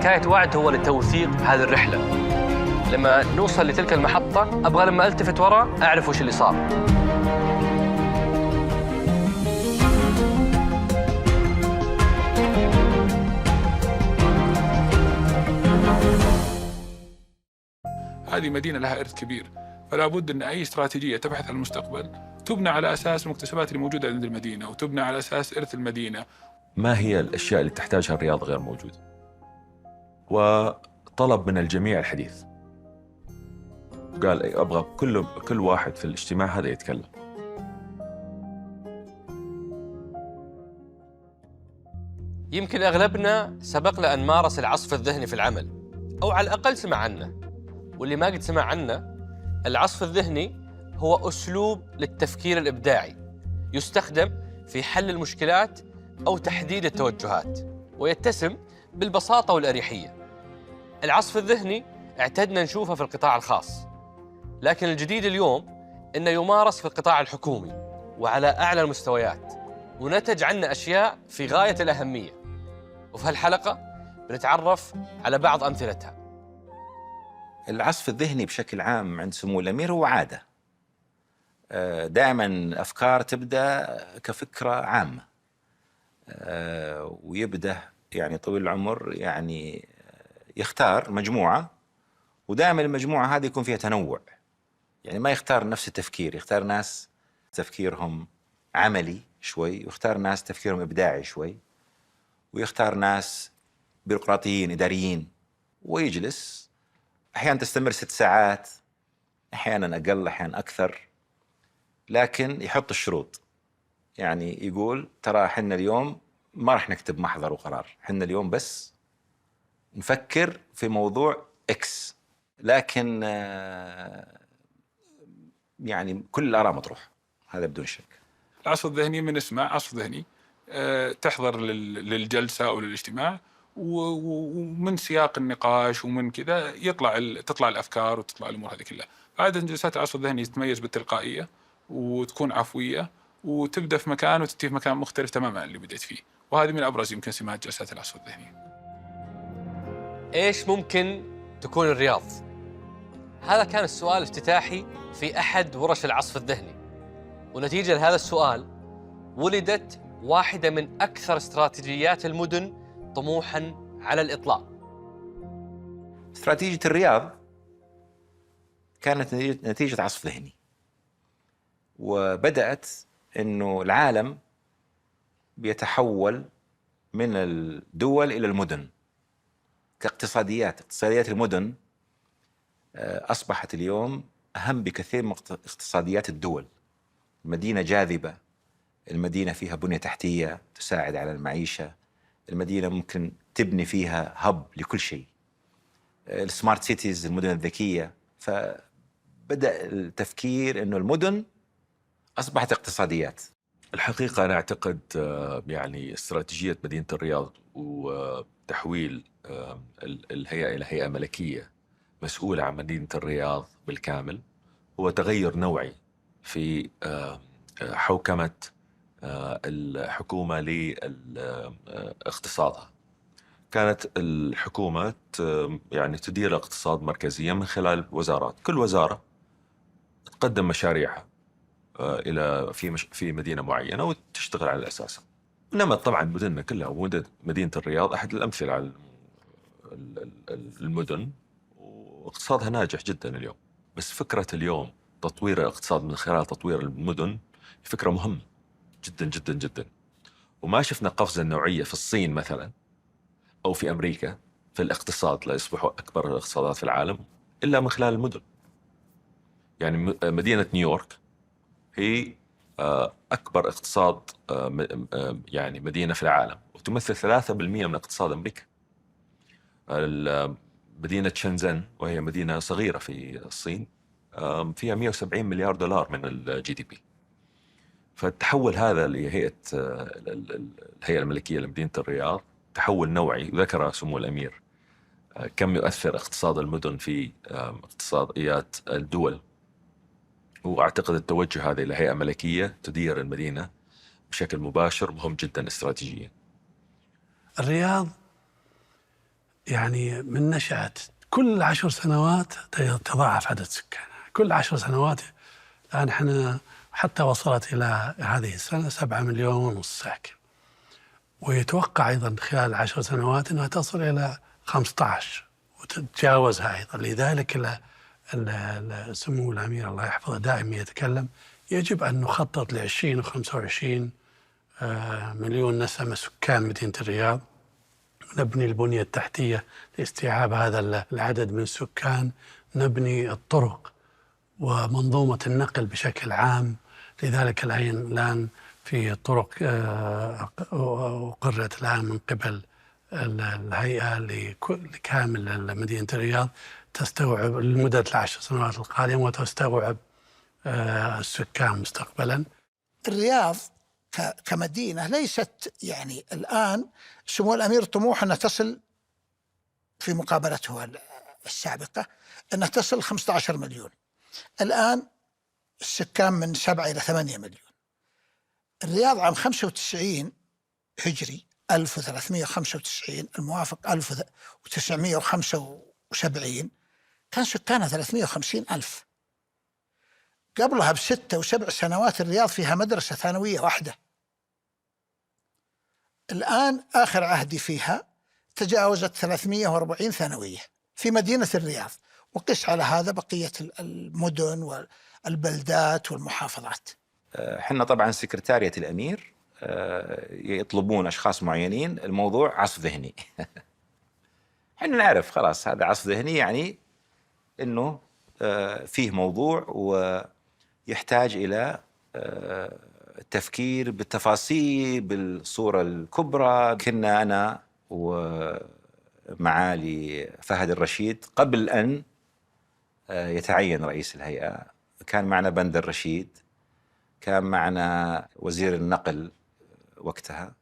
حكاية وعد هو لتوثيق هذه الرحلة. لما نوصل لتلك المحطة أبغى لما ألتفت وراء أعرف وش اللي صار. هذه مدينة لها إرث كبير، فلا بد أن أي استراتيجية تبحث عن المستقبل تبنى على أساس المكتسبات اللي موجودة عند المدينة، وتبنى على أساس إرث المدينة. ما هي الأشياء اللي تحتاجها الرياض غير موجودة؟ وطلب من الجميع الحديث. قال أبغى كل واحد في الاجتماع هذا يتكلم. يمكن أغلبنا سبق له أن مارس العصف الذهني في العمل، أو على الأقل سمع عنه. واللي ما قد سمع عنه، العصف الذهني هو أسلوب للتفكير الإبداعي يستخدم في حل المشكلات أو تحديد التوجهات، ويتسم بالبساطة والأريحية. العصف الذهني اعتدنا نشوفه في القطاع الخاص، لكن الجديد اليوم إنه يمارس في القطاع الحكومي وعلى أعلى المستويات، ونتج عنه أشياء في غاية الأهمية. وفي هالحلقة بنتعرف على بعض أمثلتها. العصف الذهني بشكل عام عند سمو الأمير هو عادة. دائما أفكار تبدأ كفكرة عامة، ويبدأ يعني طويل العمر يعني يختار مجموعة، ودائما المجموعة هذه يكون فيها تنوع. يعني ما يختار نفس التفكير، يختار ناس تفكيرهم عملي شوي، ويختار ناس تفكيرهم إبداعي شوي، ويختار ناس بيروقراطيين إداريين، ويجلس. أحيانا تستمر 6 ساعات، أحيانا أقل، أحيانا أكثر، لكن يحط الشروط. يعني يقول ترى حنا اليوم ما راح نكتب محضر وقرار، حنا اليوم بس نفكر في موضوع إكس، لكن يعني كل الآراء مطروح، هذا بدون شك. العصف الذهني من اسمه عصف ذهني، تحضر للجلسة أو للاجتماع، ومن سياق النقاش ومن كذا تطلع الأفكار وتطلع الأمور هذه كلها. عادة جلسات العصف الذهني تتميز بالتلقائية وتكون عفوية، وتبدأ في مكان وتنتهي في مكان مختلف تماماً عن اللي بدأت فيه، وهذه من أبرز يمكن سمات جلسات العصف الذهني. إيش ممكن تكون الرياض؟ هذا كان السؤال الافتتاحي في أحد ورش العصف الذهني، ونتيجة لهذا السؤال ولدت واحدة من أكثر استراتيجيات المدن طموحاً على الإطلاق. استراتيجية الرياض كانت نتيجة عصف ذهني، وبدأت إنه العالم بيتحول من الدول إلى المدن اقتصاديات المدن أصبحت اليوم أهم بكثير من اقتصاديات الدول. المدينة جاذبة، المدينة فيها بنية تحتية تساعد على المعيشة، المدينة ممكن تبني فيها هب لكل شيء، السمارت سيتيز، المدن الذكية. فبدأ التفكير إنه المدن أصبحت اقتصاديات. الحقيقة أنا أعتقد يعني استراتيجية مدينة الرياض وتحويل الهيئة إلى هيئة ملكية مسؤولة عن مدينة الرياض بالكامل هو تغير نوعي في حوكمة الحكومة لاقتصادها. كانت الحكومة يعني تدير الاقتصاد مركزيا من خلال وزارات، كل وزارة تقدم مشاريعها إلى في مدينة معينة وتشتغل على أساسها. نمت طبعا مدننا كلها، ومدينة الرياض أحد الأمثلة على المدن، واقتصادها ناجح جدا اليوم. بس فكرة اليوم تطوير الاقتصاد من خلال تطوير المدن فكرة مهمة جدا جدا جدا، وما شفنا قفزة نوعية في الصين مثلا أو في أمريكا في الاقتصاد ليصبحوا أكبر الاقتصادات في العالم إلا من خلال المدن. يعني مدينة نيويورك هي أكبر اقتصاد يعني مدينة في العالم، وتمثل 3% من اقتصاد أمريكا. مدينة شنزن وهي مدينة صغيرة في الصين فيها 170 مليار دولار من الجي دي بي. فالتحول هذا لهيئة الهيئة الملكية لمدينة الرياض تحول نوعي، وذكر سمو الأمير كم يؤثر اقتصاد المدن في اقتصاديات الدول. وأعتقد التوجه هذا إلى هيئة ملكية تدير المدينة بشكل مباشر مهم جدا استراتيجيا. الرياض يعني من نشأت كل 10 سنوات تضاعف عدد سكانها، كل 10 سنوات. الآن احنا حتى وصلت إلى هذه السنة 7 مليون ونص ساكن، ويتوقع أيضا خلال 10 سنوات أنها تصل إلى 15 وتتجاوزها أيضا. لذلك سمو الأمير الله يحفظه دائما يتكلم يجب أن نخطط ل20 و25 مليون نسمة سكان مدينة الرياض، نبني البنية التحتية لاستيعاب هذا العدد من السكان، نبني الطرق ومنظومة النقل بشكل عام. لذلك الآن في طرق أقرت الآن من قبل الهيئة لكامل مدينة الرياض تستوعب لمدة 10 سنوات القادمة وتستوعب السكان مستقبلا. الرياض كمدينة ليست يعني الآن سمو الأمير طموح أن تصل في مقابلته السابقة أن تصل 15 مليون. الآن السكان من 7 إلى 8 مليون. الرياض عام 95 هجري 1395 الموافق 1975 كان سكانها 350 ألف. قبلها ب6 و7 سنوات الرياض فيها مدرسة ثانوية واحدة. الآن آخر عهدي فيها تجاوزت 340 ثانوية في مدينة الرياض، وقس على هذا بقية المدن والبلدات والمحافظات. حنا طبعا سكرتارية الأمير يطلبون أشخاص معينين الموضوع عصف ذهني. حنا نعرف خلاص هذا عصف ذهني، يعني أنه فيه موضوع ويحتاج إلى التفكير بالتفاصيل بالصورة الكبرى. كنا أنا ومعالي فهد الرشيد قبل أن يتعين رئيس الهيئة، كان معنا بندر رشيد، كان معنا وزير النقل وقتها،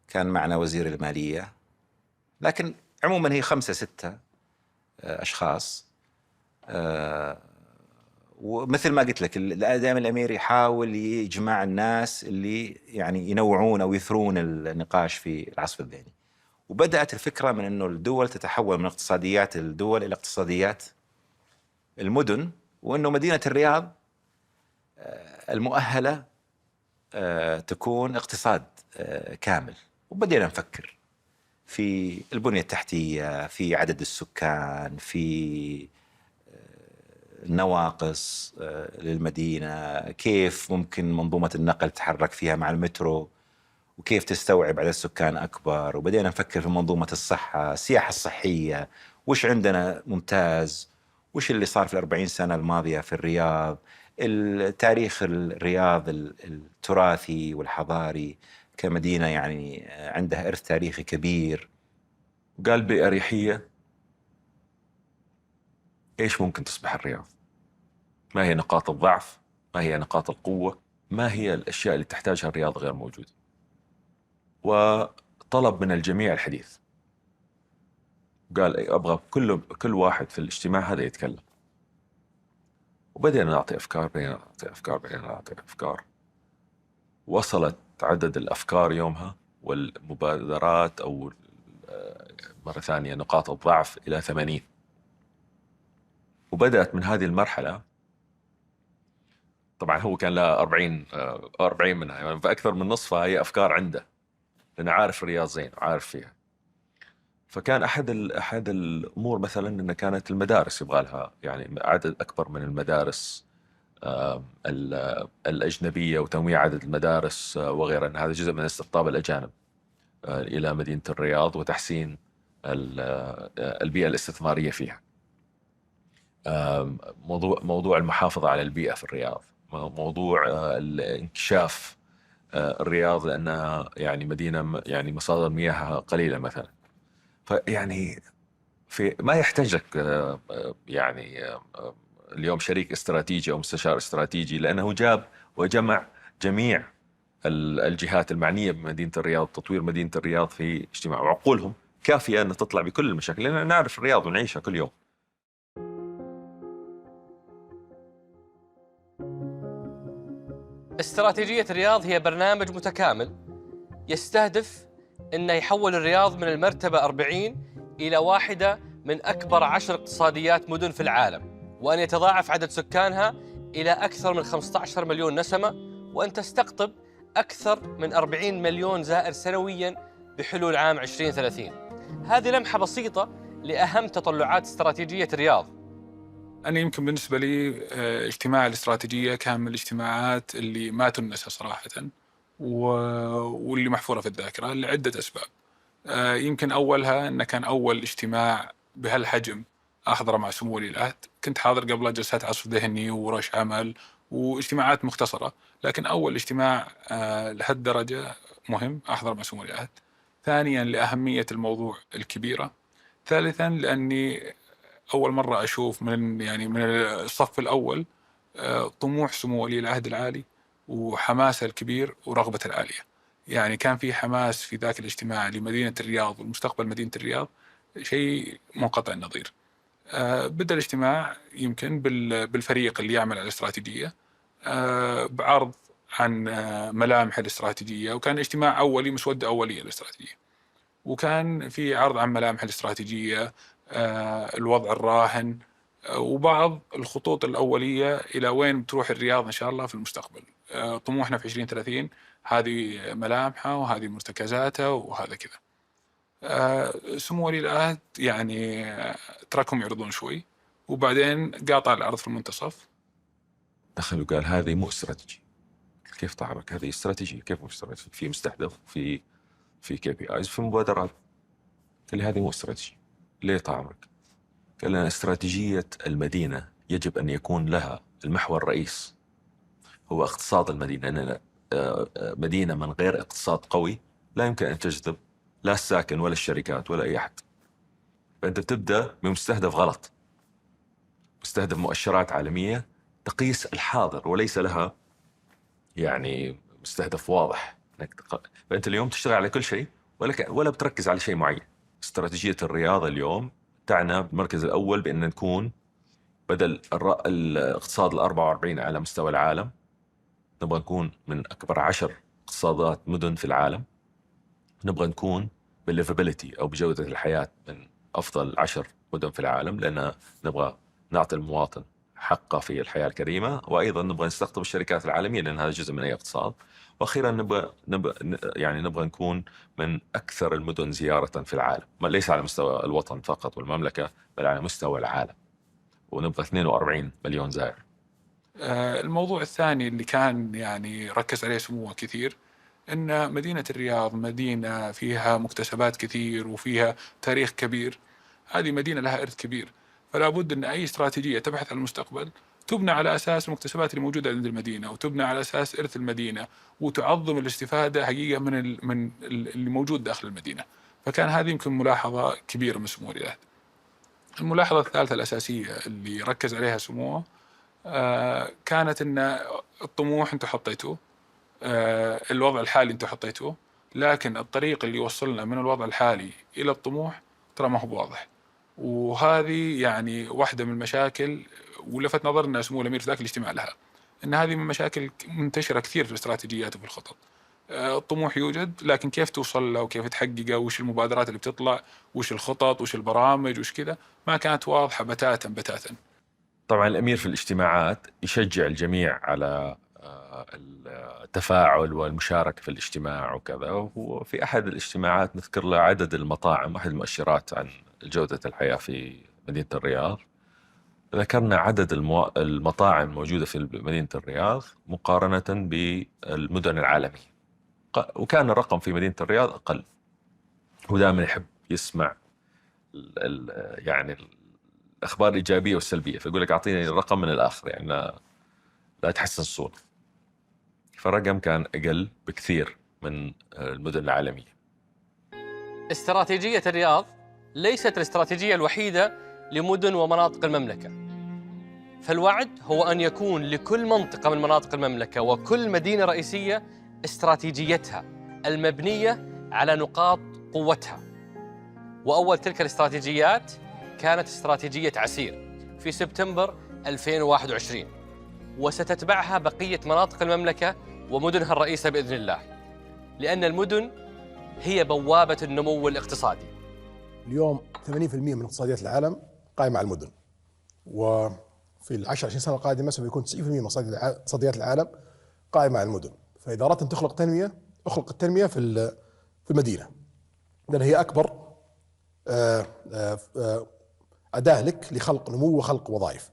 كان معنا وزير المالية، لكن عموما هي 5 6 أشخاص. ومثل ما قلت لك دائما الأمير يحاول يجمع الناس اللي يعني ينوعون أو يثرون النقاش في العصف الذهني. وبدأت الفكرة من أنه الدول تتحول من اقتصاديات الدول إلى اقتصاديات المدن، وأنه مدينة الرياض المؤهلة تكون اقتصاد كامل. وبدينا نفكر في البنية التحتية، في عدد السكان، في النواقص للمدينة، كيف ممكن منظومة النقل تتحرك فيها مع المترو، وكيف تستوعب عدد سكان أكبر. وبدينا نفكر في منظومة الصحة، السياحة الصحية، وش عندنا ممتاز، وش اللي صار في 40 سنة الماضية في الرياض، التاريخ الرياض التراثي والحضاري كمدينة يعني عندها إرث تاريخي كبير. وقال بأريحية إيش ممكن تصبح الرياض؟ ما هي نقاط الضعف؟ ما هي نقاط القوة؟ ما هي الأشياء اللي تحتاجها الرياض غير موجودة؟ وطلب من الجميع الحديث. قال أبغى كل واحد في الاجتماع هذا يتكلم. وبدأنا نعطي أفكار. وصلت عدد الأفكار يومها والمبادرات أو مرة ثانية نقاط الضعف إلى 80. وبدأت من هذه المرحلة، طبعا هو كان له 40 منها، يعني فأكثر من نصفها هي أفكار عنده، لأنه عارف الرياض زين وعارف فيها. فكان أحد الأمور مثلا أن كانت المدارس يبغى لها يعني عدد أكبر من المدارس الأجنبية وتنويع عدد المدارس وغيرها، أن هذا جزء من استقطاب الأجانب إلى مدينة الرياض وتحسين البيئة الاستثمارية فيها. موضوع المحافظة على البيئة في الرياض، موضوع الانكشاف الرياض لأنها يعني مدينة يعني مصادر مياه قليلة مثلا. فيعني ما يحتاج لك يعني اليوم شريك استراتيجي أو مستشار استراتيجي، لأنه جاب وجمع جميع الجهات المعنية بمدينة الرياض، تطوير مدينة الرياض في اجتماع، وعقولهم كافية أن تطلع بكل المشاكل، لأننا نعرف الرياض ونعيشها كل يوم. استراتيجية الرياض هي برنامج متكامل يستهدف أنه يحول الرياض من المرتبة 40 إلى واحدة من أكبر 10 اقتصاديات مدن في العالم، وأن يتضاعف عدد سكانها إلى أكثر من 15 مليون نسمة، وأن تستقطب أكثر من 40 مليون زائر سنوياً بحلول عام 2030. هذه لمحة بسيطة لأهم تطلعات استراتيجية الرياض. أنا يمكن بالنسبة لي اجتماع الاستراتيجية كان من الاجتماعات اللي ما تنسى صراحة، واللي محفورة في الذاكرة لعدة أسباب. يمكن أولها أنه كان أول اجتماع بهالحجم أحضره مع سمو ولي العهد. كنت حاضر قبل جلسات عصف ذهني ورش عمل واجتماعات مختصرة، لكن أول اجتماع لهالدرجة مهم أحضر مع سمو ولي العهد. ثانياً لأهمية الموضوع الكبيرة. ثالثاً لأني أول مرة أشوف من الصف الأول طموح سمو ولي العهد العالي وحماسه الكبير ورغبته العالية. يعني كان في حماس في ذاك الاجتماع لمدينة الرياض والمستقبل مدينة الرياض، شيء منقطع النظير. بدأ الاجتماع يمكن بالفريق اللي يعمل على الاستراتيجية بعرض عن ملامح الاستراتيجية، وكان اجتماع أولي مسودة أولية للاستراتيجية، وكان في عرض عن ملامح الاستراتيجية، الوضع الراهن، وبعض الخطوط الأولية إلى وين بتروح الرياض إن شاء الله في المستقبل. طموحنا في 2030 هذه ملامحه وهذه مرتكزاته وهذا كذا. سمو ولي العهد يعني تركهم يعرضون شوي، وبعدين قاطع العرض في المنتصف. دخل وقال هذه مو استراتيجي. كيف طعمك؟ هذه استراتيجية. كيف مو استراتيجي؟ في مستهدف، في KPIs، في مبادرات. قال لي هذه مو استراتيجي. ليه طعمك؟ قال لنا استراتيجية المدينة يجب أن يكون لها المحور الرئيس هو اقتصاد المدينة. أننا مدينة من غير اقتصاد قوي لا يمكن أن تجذب لا الساكن ولا الشركات ولا أي أحد. فأنت بتبدأ بمستهدف غلط، مستهدف مؤشرات عالمية تقيس الحاضر وليس لها يعني مستهدف واضح. فأنت اليوم تشتغل على كل شيء ولا بتركز على شيء معين. استراتيجية الرياض اليوم تعنى بالمركز الأول بأن نكون بدل الاقتصاد 44 على مستوى العالم، نبغى نكون من أكبر 10 اقتصادات مدن في العالم. نبغى نكون بالليفابيليتي أو بجودة الحياة من أفضل 10 مدن في العالم، لأن نبغى نعطي المواطن حقه في الحياة الكريمة، وأيضا نبغى نستقطب الشركات العالمية لأن هذا جزء من أي اقتصاد. وأخيرا نبغى نكون من أكثر المدن زيارة في العالم، ليس على مستوى الوطن فقط والمملكة بل على مستوى العالم، ونبغى 42 مليون زائر. الموضوع الثاني اللي كان يعني ركز عليه سموه كثير أن مدينة الرياض مدينة فيها مكتسبات كثير وفيها تاريخ كبير. هذه مدينة لها إرث كبير، فلا بد أن أي استراتيجية تبحث عن المستقبل تبنى على أساس المكتسبات اللي موجودة عند المدينة، وتبنى على أساس إرث المدينة، وتعظم الاستفادة حقيقة من اللي موجود داخل المدينة. فكان هذه يمكن ملاحظة كبيرة من سمو ولي العهد. الملاحظة الثالثة الأساسية اللي ركز عليها سموه كانت أن الطموح أنتم حطيتوه، الوضع الحالي أنتم حطيتوه، لكن الطريق اللي يوصلنا من الوضع الحالي إلى الطموح ترى ما هو واضح. وهذه يعني واحدة من المشاكل، ولفت نظرنا سمو الأمير في ذاك الاجتماع لها، أن هذه من مشاكل منتشرة كثير في الاستراتيجيات وفي الخطط. الطموح يوجد، لكن كيف توصل له وكيف تحققه، وش المبادرات اللي بتطلع، وش الخطط، وش البرامج، وش كذا، ما كانت واضحة بتاتا. طبعا الأمير في الاجتماعات يشجع الجميع على التفاعل والمشاركة في الاجتماع وكذا. وفي أحد الاجتماعات نذكر له عدد المطاعم، أحد المؤشرات عن جودة الحياة في مدينة الرياض. ذكرنا عدد المطاعم الموجودة في مدينة الرياض مقارنة بالمدن العالمية، وكان الرقم في مدينة الرياض أقل. هو دائما يحب يسمع يعني الأخبار الإيجابية والسلبية، فيقول لك أعطيني الرقم من الآخر، يعني لا تحسن الصورة. فالرقم كان أقل بكثير من المدن العالمية. استراتيجية الرياض ليست الاستراتيجية الوحيدة لمدن ومناطق المملكة، فالوعد هو أن يكون لكل منطقة من مناطق المملكة وكل مدينة رئيسية استراتيجيتها المبنية على نقاط قوتها. وأول تلك الاستراتيجيات كانت استراتيجية عسير في سبتمبر 2021، وستتبعها بقية مناطق المملكة ومدنها الرئيسة بإذن الله، لأن المدن هي بوابة النمو الاقتصادي. اليوم 80% من اقتصاديات العالم قائمة على المدن، وفي العشر 20 سنة القادمة سوف يكون 90% من اقتصاديات العالم قائمة على المدن. فإذا أردت أن تخلق تنمية، أخلق التنمية في المدينة، لأن هي أكبر أداة لك لخلق نمو وخلق وظائف.